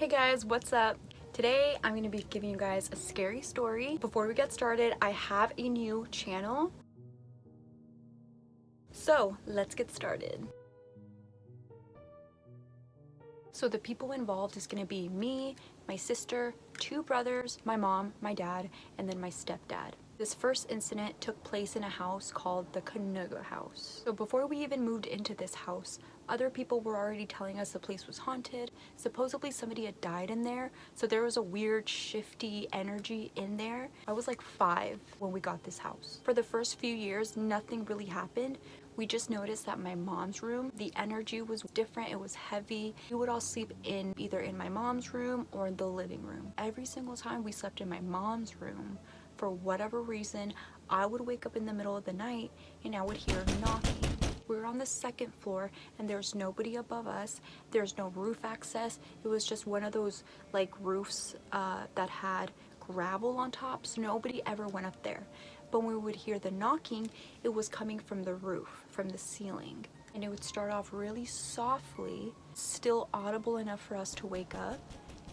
Hey guys, what's up? Today I'm going to be giving you guys a scary story. Before we get started, I have a new channel. So let's get started. So the people involved is going to be me, my sister, two brothers, my mom, my dad, and then my stepdad. This first incident took place in a house called the Canoga house. So before we even moved into this house, other people were already telling us the place was haunted. Supposedly somebody had died in there, so there was a weird shifty energy in there. I was like 5 when we got this house. For the first few years, nothing really happened. We just noticed that my mom's room, the energy was different, it was heavy. We would all sleep in either in my mom's room or in the living room. Every single time we slept in my mom's room, for whatever reason, I would wake up in the middle of the night and I would hear knocking. We were on the 2nd floor and there's nobody above us. There's no roof access. It was just one of those like roofs that had gravel on top, so nobody ever went up there. But when we would hear the knocking, it was coming from the roof, from the ceiling. And it would start off really softly, still audible enough for us to wake up,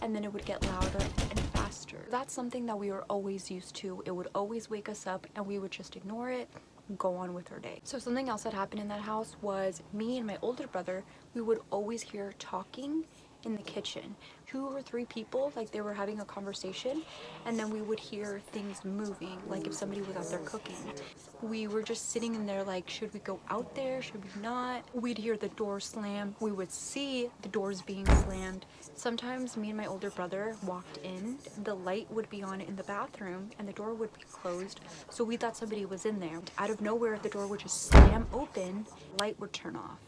and then it would get louder and faster. That's something that we were always used to. It would always wake us up and we would just ignore it and go on with our day. So something else that happened in that house was me and my older brother, we would always hear talking in the kitchen. 2 or 3 people, like they were having a conversation, and then we would hear things moving, like if somebody was out there cooking. We were just sitting in there like, should we go out there, should we not? We'd hear the door slam, we would see the doors being slammed. Sometimes me and my older brother walked in, the light would be on in the bathroom and the door would be closed, so we thought somebody was in there. Out of nowhere, the door would just slam open, light would turn off.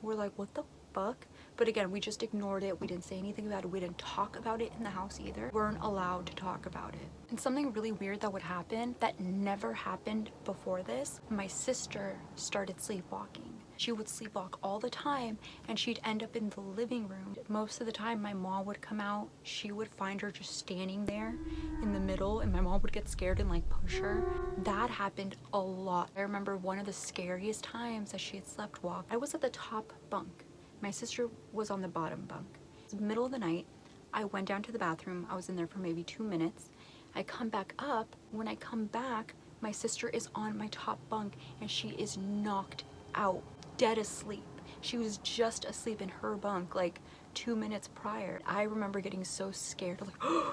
We're like, what the fuck? But again, we just ignored it. We didn't say anything about it. We didn't talk about it in the house either. We weren't allowed to talk about it. And something really weird that would happen that never happened before this, my sister started sleepwalking. She would sleepwalk all the time and she'd end up in the living room. Most of the time my mom would come out, she would find her just standing there in the middle and my mom would get scared and like push her. That happened a lot. I remember one of the scariest times that she had slept walk. I was at the top bunk. My sister was on the bottom bunk. It was the middle of the night. I went down to the bathroom. I was in there for maybe 2 minutes. I come back up. When I come back, my sister is on my top bunk and she is knocked out, dead asleep. She was just asleep in her bunk like 2 minutes prior. I remember getting so scared. Like,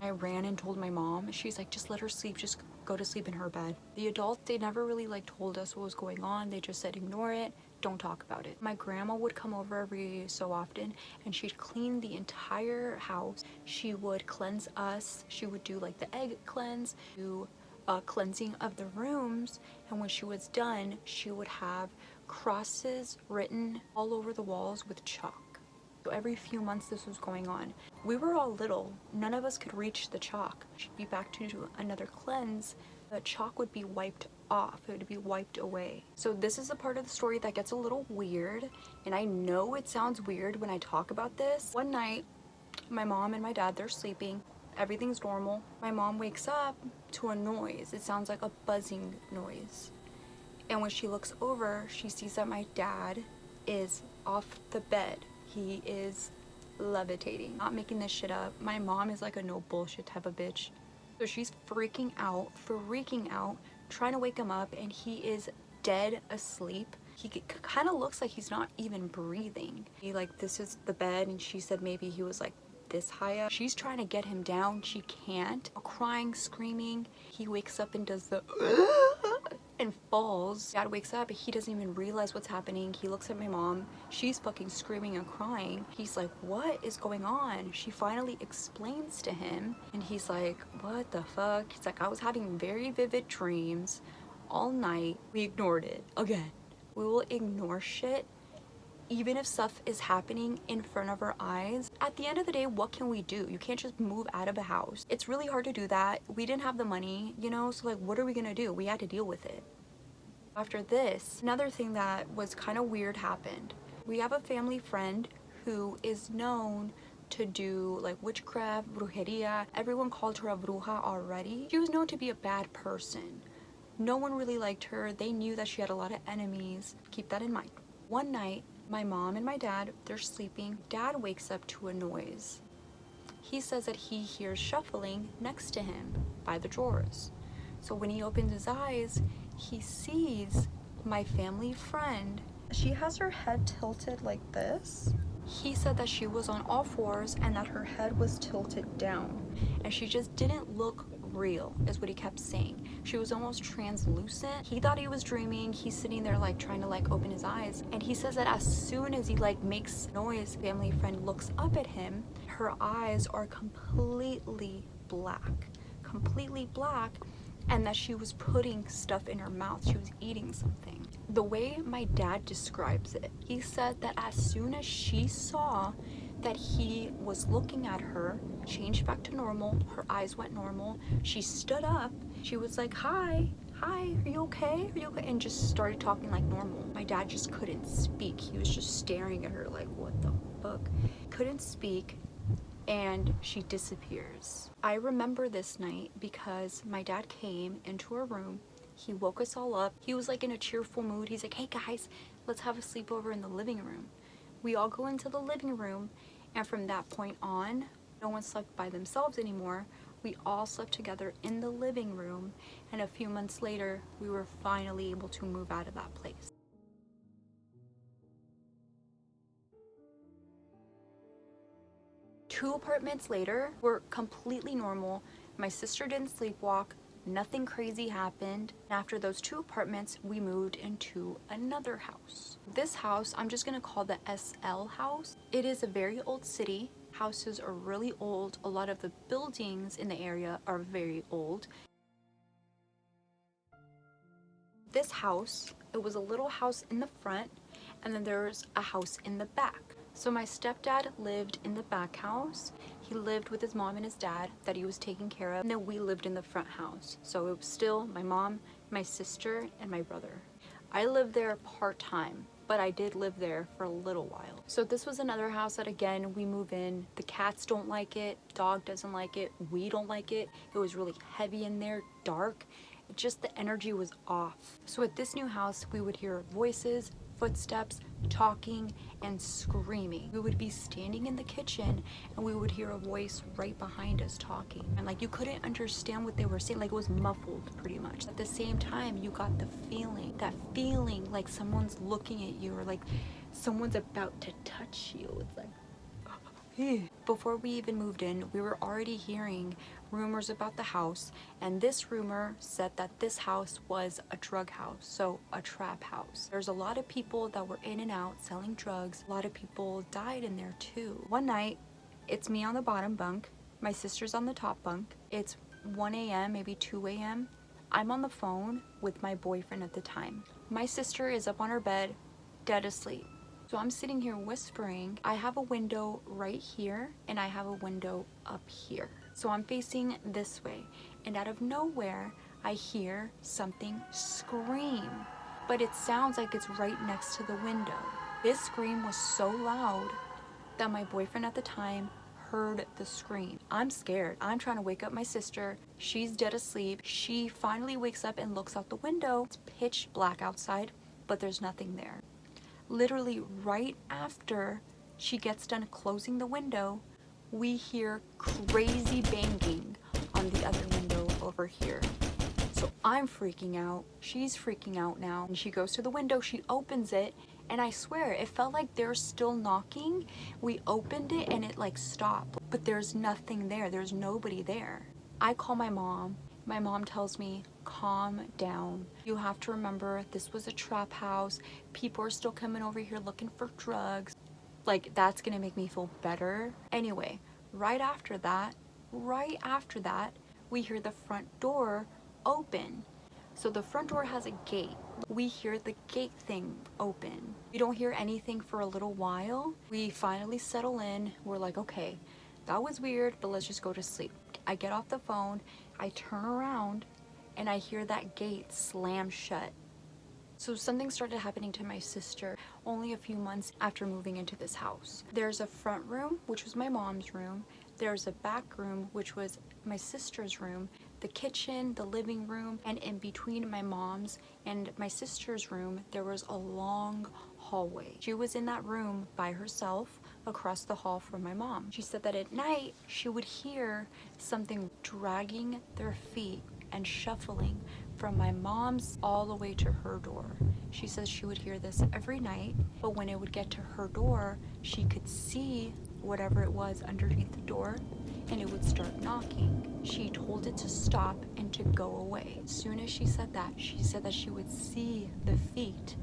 I ran and told my mom. She's like, just let her sleep, just go to sleep in her bed. The adults, they never really like told us what was going on. They just said, ignore it, don't talk about it. My grandma would come over every so often and she'd clean the entire house. She would cleanse us. She would do like the egg cleanse, do cleansing of the rooms, and when she was done, she would have crosses written all over the walls with chalk. So every few months this was going on. We were all little. None of us could reach the chalk. She'd be back to do another cleanse. The chalk would be wiped off. It would be wiped away. So this is a part of the story that gets a little weird. And I know it sounds weird when I talk about this. One night, my mom and my dad, they're sleeping. Everything's normal. My mom wakes up to a noise. It sounds like a buzzing noise. And when she looks over, she sees that my dad is off the bed. He is levitating. Not making this shit up. My mom is like a no bullshit type of bitch. So she's freaking out, trying to wake him up, and he is dead asleep. He kind of looks like he's not even breathing. This is the bed, and she said maybe he was like this high up. She's trying to get him down. She can't. Crying, screaming. He wakes up and does the and falls. Dad wakes up, he doesn't even realize what's happening. He looks at my mom, she's fucking screaming and crying. He's like, what is going on? She finally explains to him and he's like, what the fuck? He's like, I was having very vivid dreams all night. We ignored it. Again, we will ignore shit even if stuff is happening in front of our eyes. At the end of the day, what can we do? You can't just move out of a house. It's really hard to do that. We didn't have the money, you know, so like, what are we gonna do? We had to deal with it. After this, another thing that was kind of weird happened. We have a family friend who is known to do like witchcraft, brujeria. Everyone called her a bruja already. She was known to be a bad person. No one really liked her. They knew that she had a lot of enemies. Keep that in mind. One night, my mom and my dad, they're sleeping. Dad wakes up to a noise. He says that he hears shuffling next to him by the drawers. So when he opens his eyes, he sees my family friend. She has her head tilted like this. He said that she was on all fours and that her head was tilted down, and she just didn't look real, is what he kept saying. She was almost translucent. He thought he was dreaming. He's sitting there like trying to like open his eyes, and he says that as soon as he like makes noise, family friend looks up at him, her eyes are completely black, and that she was putting stuff in her mouth. She was eating something. The way my dad describes it, he said that as soon as she saw that he was looking at her, changed back to normal, her eyes went normal, she stood up, she was like, hi, are you okay? And just started talking like normal. My dad just couldn't speak. He was just staring at her like, what the fuck? Couldn't speak, and she disappears. I remember this night because my dad came into our room. He woke us all up. He was like in a cheerful mood. He's like, hey guys, let's have a sleepover in the living room. We all go into the living room, and from that point on, no one slept by themselves anymore. We all slept together in the living room, and a few months later, we were finally able to move out of that place. Two apartments later, we're completely normal. My sister didn't sleepwalk. Nothing crazy happened. After those two apartments, we moved into another house. This house, I'm just gonna call the SL house. It is a very old city. Houses are really old. A lot of the buildings in the area are very old. This house, it was a little house in the front, and then there's a house in the back. So my stepdad lived in the back house. He lived with his mom and his dad that he was taking care of, and then we lived in the front house. So it was still my mom, my sister, and my brother. I lived there part-time, but I did live there for a little while. So this was another house that, again, we move in. The cats don't like it, dog doesn't like it, we don't like it. It was really heavy in there, dark. Just the energy was off. So at this new house, we would hear voices, footsteps, talking, and screaming. We would be standing in the kitchen and we would hear a voice right behind us talking. And like you couldn't understand what they were saying, like it was muffled pretty much. At the same time, you got the feeling, that feeling like someone's looking at you or like someone's about to touch you. It's like, before we even moved in, we were already hearing rumors about the house, and this rumor said that this house was a drug house, so a trap house. There's a lot of people that were in and out selling drugs. A lot of people died in there too. One night, it's me on the bottom bunk, my sister's on the top bunk. It's 1 a.m., maybe 2 a.m. I'm on the phone with my boyfriend at the time. My sister is up on her bed, dead asleep. So I'm sitting here whispering. I have a window right here and I have a window up here. So I'm facing this way, and out of nowhere, I hear something scream, but it sounds like it's right next to the window. This scream was so loud that my boyfriend at the time heard the scream. I'm scared. I'm trying to wake up my sister. She's dead asleep. She finally wakes up and looks out the window. It's pitch black outside, but there's nothing there. Literally right after she gets done closing the window, we hear crazy banging on the other window over here. So I'm freaking out. She's freaking out now. And she goes to the window, she opens it, and I swear it felt like they're still knocking. We opened it and it like stopped, but there's nothing there. There's nobody there. I call my mom. My mom tells me, calm down. You have to remember this was a trap house. People are still coming over here looking for drugs. Like, that's gonna make me feel better. Anyway, right after that, we hear the front door open. So the front door has a gate. We hear the gate thing open. We don't hear anything for a little while. We finally settle in. We're like, okay, that was weird, but let's just go to sleep. I get off the phone, I turn around, and I hear that gate slam shut. So something started happening to my sister only a few months after moving into this house. There's a front room, which was my mom's room. There's a back room, which was my sister's room, the kitchen, the living room, and in between my mom's and my sister's room, there was a long hallway. She was in that room by herself across the hall from my mom. She said that at night she would hear something dragging their feet and shuffling from my mom's all the way to her door. She says she would hear this every night, but when it would get to her door, she could see whatever it was underneath the door and it would start knocking. She told it to stop and to go away. As soon as she said that she would see the feet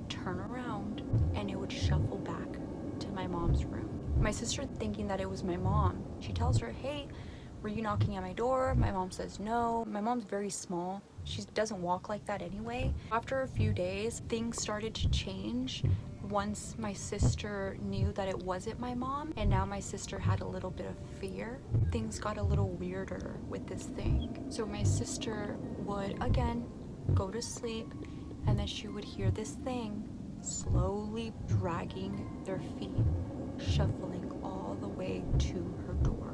turn around and it would shuffle back to my mom's room. My sister, thinking that it was my mom, she tells her, "Hey, were you knocking at my door?" My mom says no. My mom's very small. She doesn't walk like that anyway. After a few days, things started to change once my sister knew that it wasn't my mom, and now my sister had a little bit of fear. Things got a little weirder with this thing. So my sister would again go to sleep, and then she would hear this thing slowly dragging their feet, shuffling all the way to her door.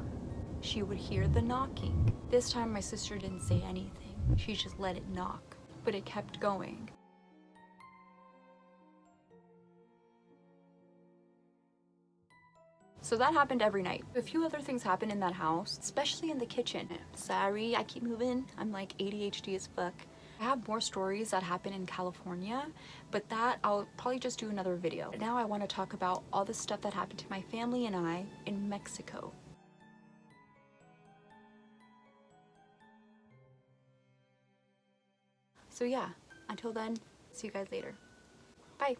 She would hear the knocking. This time my sister didn't say anything. She just let it knock, but it kept going. So that happened every night. A few other things happened in that house, especially in the kitchen. Sorry, I keep moving. I'm like ADHD as fuck. I have more stories that happen in California, but that I'll probably just do another video. Now I want to talk about all the stuff that happened to my family and I in Mexico. So yeah, until then, see you guys later. Bye.